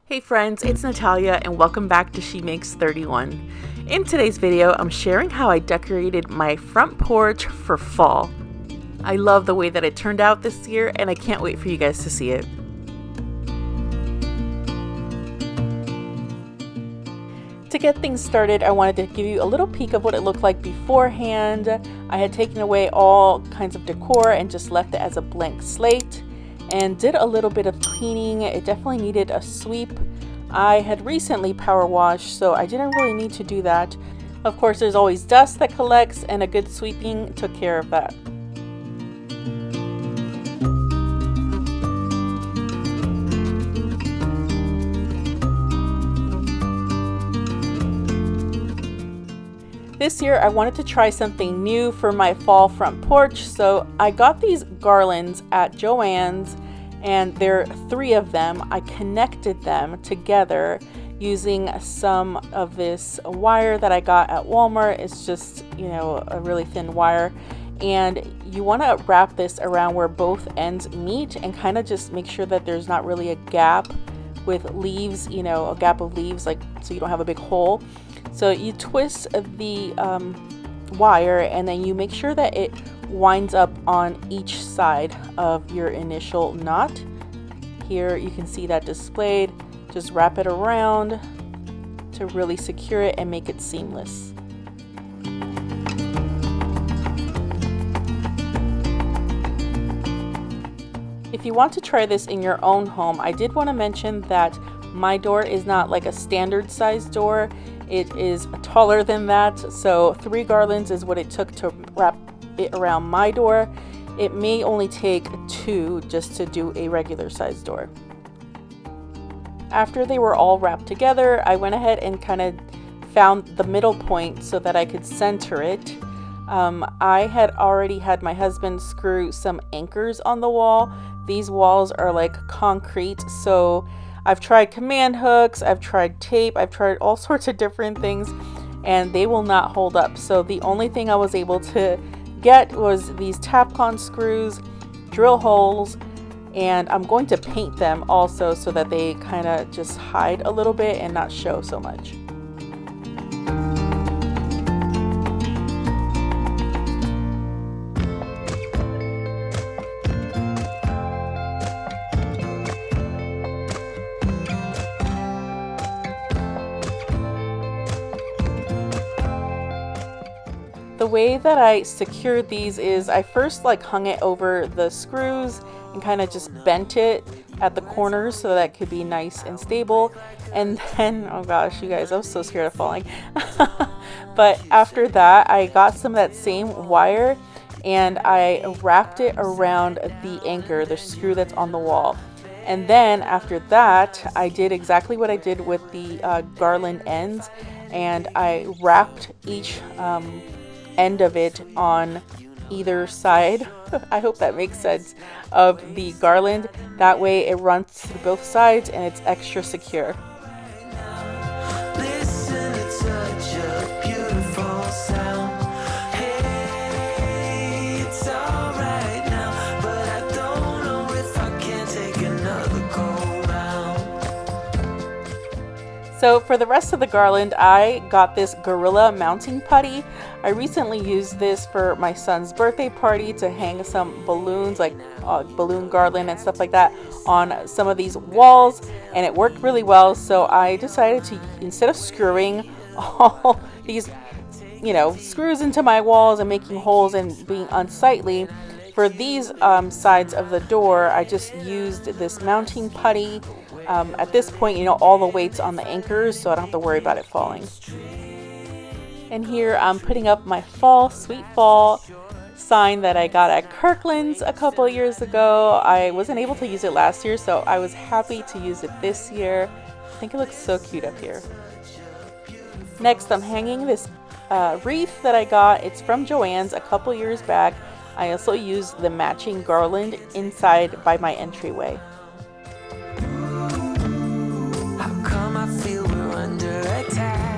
Hey friends, it's Natalia and welcome back to She Makes 31. In today's video, I'm sharing how I decorated my front porch for fall. I love the way that it turned out this year and I can't wait for you guys to see it. To get things started, I wanted to give you a little peek of what it looked like beforehand. I had taken away all kinds of decor and just left it as a blank slate and did a little bit of cleaning. It definitely needed a sweep. I had recently power washed, so I didn't really need to do that. Of course, there's always dust that collects, and a good sweeping took care of that. This year I wanted to try something new for my fall front porch, so I got these garlands at Joann's, and there are 3 of them. I connected them together using some of this wire that I got at Walmart. It's just, a really thin wire, and you want to wrap this around where both ends meet and kind of just make sure that there's not really a gap with leaves, a gap of leaves, like so you don't have a big hole. So you twist the wire and then you make sure that it winds up on each side of your initial knot. Here you can see that displayed. Just wrap it around to really secure it and make it seamless. If you want to try this in your own home, I did want to mention that my door is not like a standard size door. It is taller than that, so 3 garlands is what it took to wrap it around my door. It may only take 2 just to do a regular size door. After they were all wrapped together, I went ahead and kind of found the middle point so that I could center it. I had already had my husband screw some anchors on the wall. These walls are like concrete, so I've tried command hooks, I've tried tape, I've tried all sorts of different things, and they will not hold up. So the only thing I was able to get was these Tapcon screws, drill holes, and I'm going to paint them also so that they kind of just hide a little bit and not show so much. The way that I secured these is I first hung it over the screws and kind of just bent it at the corners so that it could be nice and stable. And then, oh gosh, you guys, I was so scared of falling. But after that, I got some of that same wire and I wrapped it around the anchor, the screw that's on the wall. And then after that, I did exactly what I did with the garland ends, and I wrapped each end of it on either side. I hope that makes sense, of the garland. That way it runs to both sides and it's extra secure. Listen to such a beautiful sound. Hey, it's all right now, but I don't know if I can take another go round. So for the rest of the garland, I got this Gorilla mounting putty. I recently used this for my son's birthday party to hang some balloons, like balloon garland and stuff like that, on some of these walls, and it worked really well. So I decided to, instead of screwing all these screws into my walls and making holes and being unsightly, for these sides of the door, I just used this mounting putty. At this point, all the weight's on the anchors, so I don't have to worry about it falling. And here I'm putting up my sweet fall sign that I got at Kirkland's a couple of years ago. I wasn't able to use it last year, so I was happy to use it this year. I think it looks so cute up here. Next, I'm hanging this wreath that I got. It's from Joann's a couple years back. I also used the matching garland inside by my entryway. How come I feel we're under attack?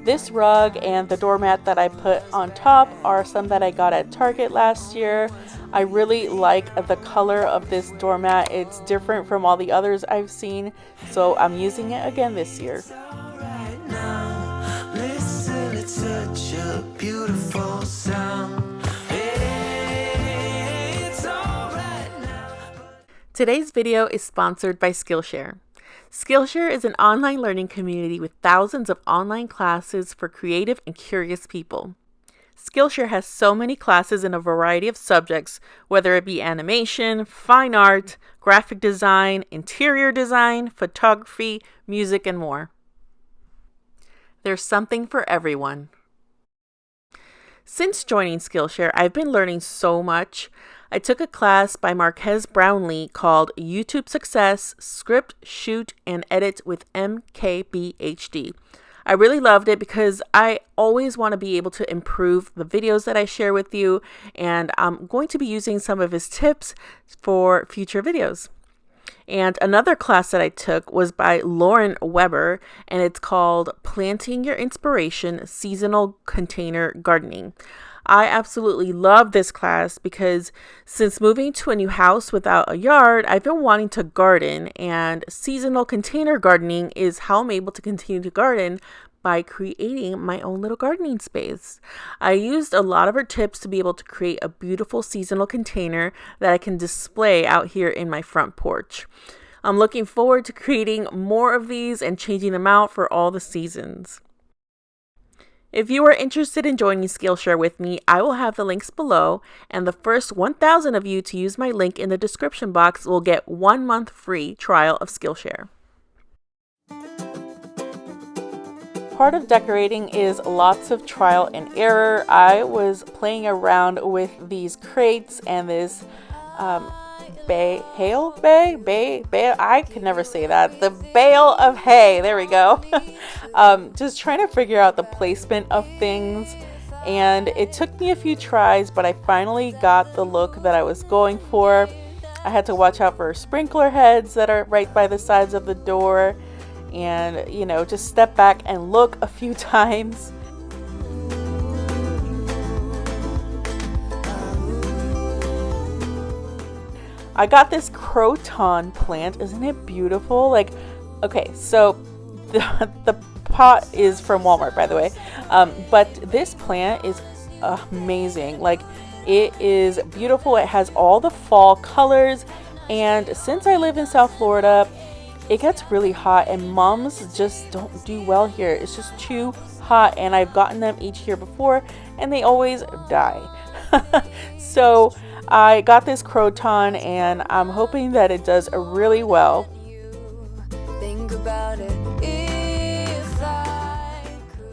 This rug and the doormat that I put on top are some that I got at Target last year. I really like the color of this doormat. It's different from all the others I've seen, so I'm using it again this year. Right now, listen, it's such a beautiful sound. Hey, it's all right now. Today's video is sponsored by Skillshare. Skillshare is an online learning community with thousands of online classes for creative and curious people. Skillshare has so many classes in a variety of subjects, whether it be animation, fine art, graphic design, interior design, photography, music, and more. There's something for everyone. Since joining Skillshare, I've been learning so much. I took a class by Marquez Brownlee called YouTube Success, Script, Shoot, and Edit with MKBHD. I really loved it because I always want to be able to improve the videos that I share with you, and I'm going to be using some of his tips for future videos. And another class that I took was by Lauren Weber, and it's called Planting Your Inspiration, Seasonal Container Gardening. I absolutely love this class because since moving to a new house without a yard, I've been wanting to garden, and seasonal container gardening is how I'm able to continue to garden by creating my own little gardening space. I used a lot of her tips to be able to create a beautiful seasonal container that I can display out here in my front porch. I'm looking forward to creating more of these and changing them out for all the seasons. If you are interested in joining Skillshare with me, I will have the links below, and the first 1,000 of you to use my link in the description box will get 1 month free trial of Skillshare. Part of decorating is lots of trial and error. I was playing around with these crates and this bale, I could never say that. The bale of hay, there we go. Just trying to figure out the placement of things, and it took me a few tries, but I finally got the look that I was going for. I had to watch out for sprinkler heads that are right by the sides of the door, and just step back and look a few times. I got this croton plant. Isn't it beautiful? Okay, so the pot is from Walmart, by the way. But this plant is amazing. It is beautiful. It has all the fall colors. And since I live in South Florida, it gets really hot, and mums just don't do well here. It's just too hot, and I've gotten them each year before, and they always die. So I got this croton, and I'm hoping that it does really well.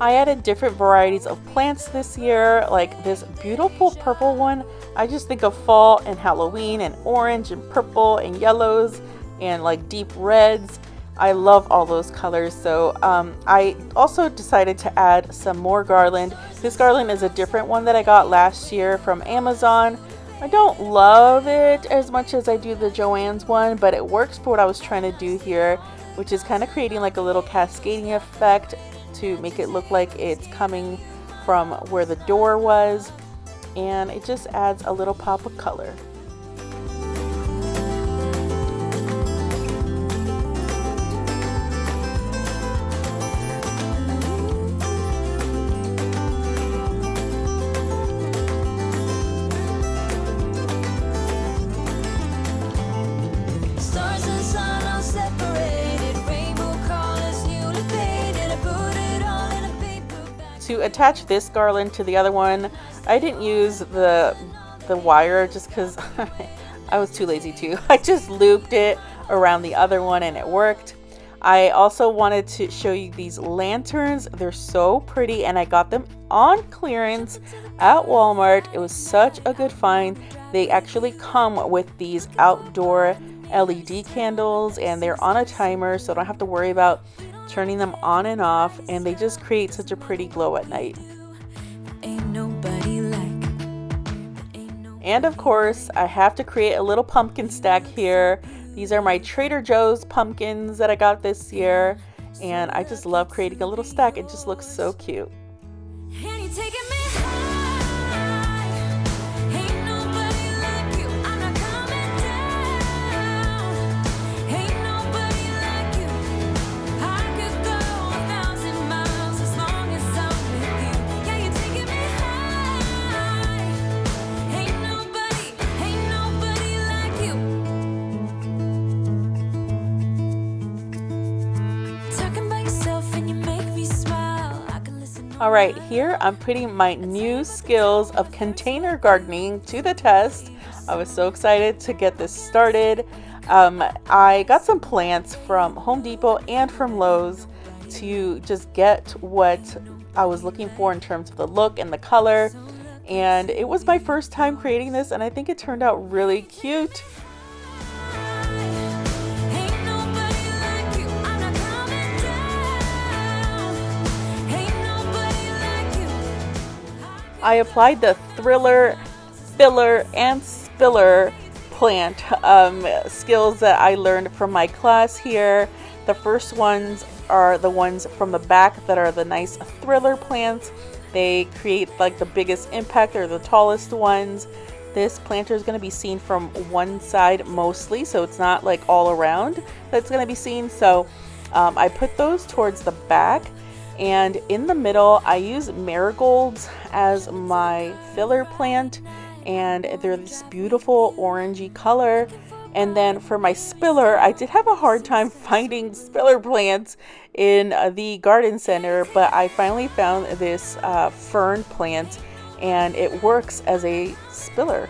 I added different varieties of plants this year, like this beautiful purple one. I just think of fall and Halloween, and orange and purple and yellows and deep reds. I love all those colors. So I also decided to add some more garland. This garland is a different one that I got last year from Amazon. I don't love it as much as I do the Joann's one, but it works for what I was trying to do here, which is kind of creating a little cascading effect to make it look like it's coming from where the door was, and it just adds a little pop of color. To attach this garland to the other one, I didn't use the wire just because I was too lazy to. I just looped it around the other one and it worked. I also wanted to show you these lanterns. They're so pretty, and I got them on clearance at Walmart. It was such a good find. They actually come with these outdoor LED candles, and they're on a timer, so I don't have to worry about turning them on and off, and they just create such a pretty glow at night. And of course, I have to create a little pumpkin stack here. These are my Trader Joe's pumpkins that I got this year, and I just love creating a little stack. It just looks so cute. Alright, here I'm putting my new skills of container gardening to the test. I was so excited to get this started. I got some plants from Home Depot and from Lowe's to just get what I was looking for in terms of the look and the color. And it was my first time creating this, and I think it turned out really cute. I applied the Thriller, Filler, and Spiller plant skills that I learned from my class here. The first ones are the ones from the back that are the nice Thriller plants. They create like the biggest impact. They're the tallest ones. This planter is going to be seen from one side mostly, so it's not like all around that's going to be seen. So I put those towards the back. And in the middle, I use marigolds as my filler plant, and they're this beautiful orangey color. And then for my spiller, I did have a hard time finding spiller plants in the garden center, but I finally found this fern plant, and it works as a spiller.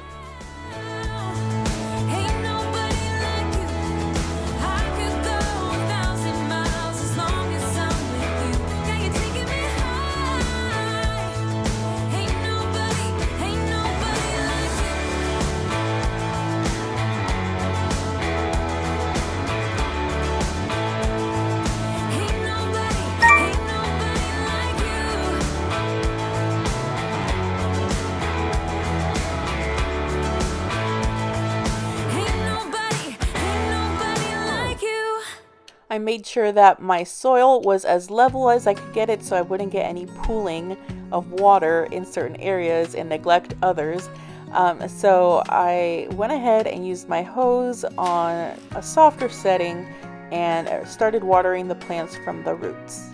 I made sure that my soil was as level as I could get it so I wouldn't get any pooling of water in certain areas and neglect others. So I went ahead and used my hose on a softer setting and started watering the plants from the roots.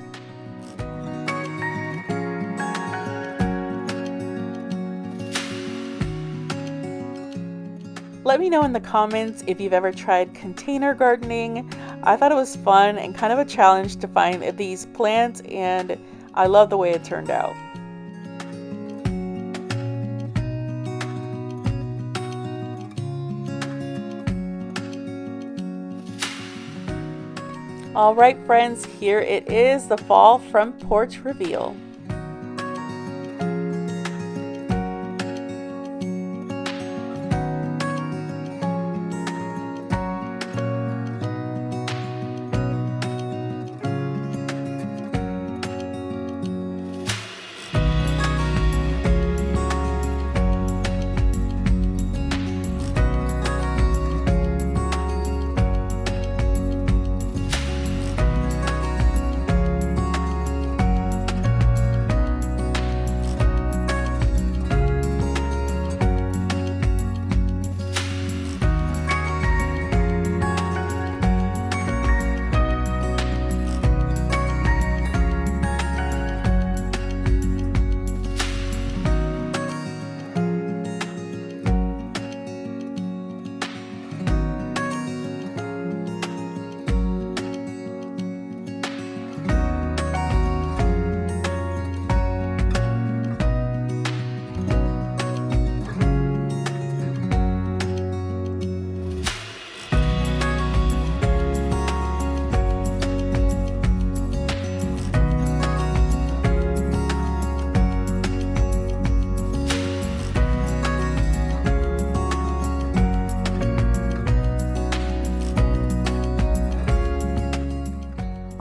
Let me know in the comments if you've ever tried container gardening. I thought it was fun and kind of a challenge to find these plants, and I love the way it turned out. Alright friends, here it is, the fall front porch reveal.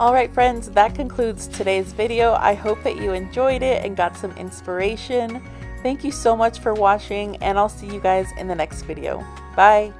Alright friends, that concludes today's video. I hope that you enjoyed it and got some inspiration. Thank you so much for watching, and I'll see you guys in the next video. Bye!